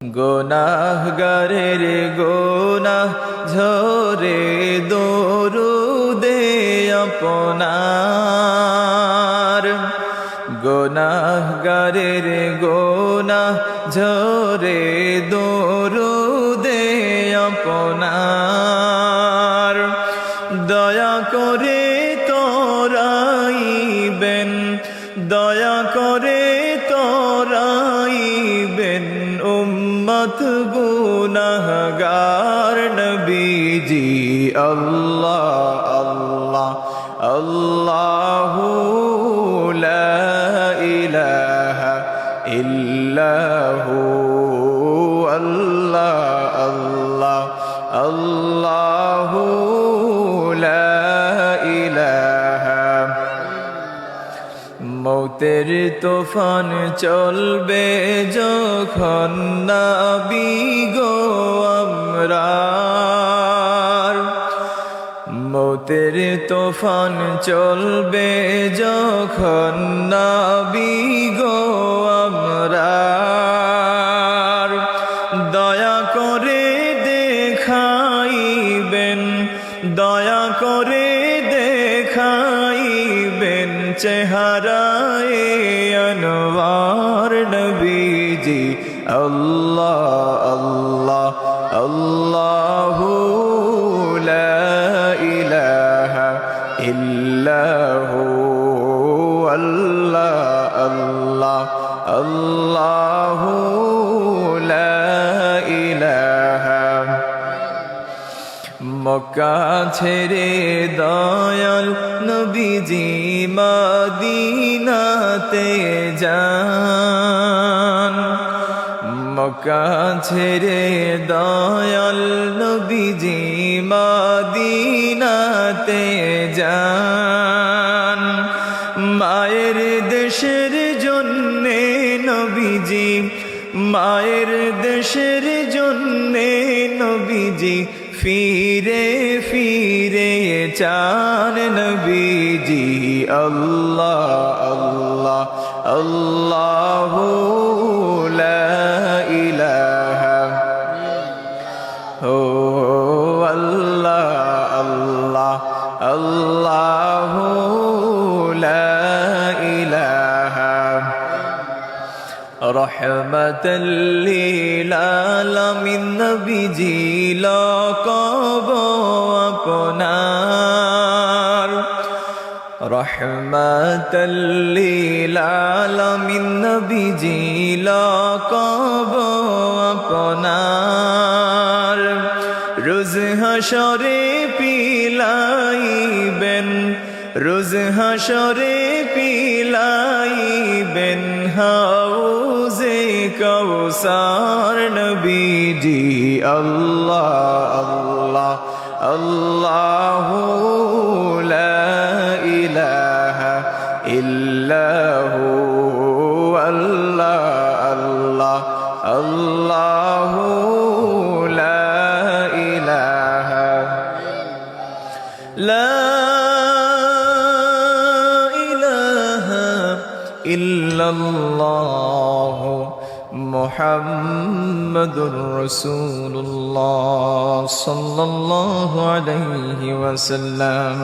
গুনাহগারের গুনাহ ঝরে দরুদে আপনার, গুনাহগারের গুনাহ ঝরে দরুদে আপনার। দয়া করে তোরাইবেন, দয়া করে তোরাইবেন উম্মত গুনাহগার নবীজি। আল্লাহ আল্লাহ আল্লাহু লা ইলাহা ইল্লাহু, আল্লাহ আল্লাহ আল্লাহু লা ইলাহা। মৌতের তুফান চলবে যখন নবী গো আমরার, মৌতের তুফান চলবে যখন নবী গো আমরার। দয়া করে দেখাইবেন, দয়া করে দেখাইবেন চেহারায়ে আনওয়ার নবীজি। আল্লাহ আল্লাহ আল্লাহু লা ইলাহা ইল্লাহু, আল্লাহ আল্লাহ আল্লাহু লা ইলাহা। মক্কা ছেড়ে দয়াল নবীজি মদিনাতে যান, মক্কা ছেড়ে দয়াল নবীজি মদিনাতে যান। মায়ের দেশের জন্যে নবীজি, মায়ের দেশের জন্যে নবীজি ফিরে ফিরে চান নবীজি। আল্লাহ আল্লাহ আল্লাহু লা ইলাহা, ও আল্লাহ আল্লাহ আল্লাহু লা ইলাহা। রহমাতাল লিল আলামিন নবীজি লকব আপনার, রহমাতাল লিল আলামিন নবীজি লকব আপনার। রোজ হাশরে পিলাইবেন, রোজ হাশরে পিলাইবেন হাউজে কাউসার নবীজি। আল্লাহ আল্লাহ আল্লাহু লা ইলাহা ইল্লাহু, আল্লাহ আল্লাহ আল্লাহু লা ইলাহা। লা ইলাহা ইল্লাল্লাহু মুহাম্মাদুর রাসূলুল্লাহ সাল্লাল্লাহু আলাইহি ওয়াসাল্লাম।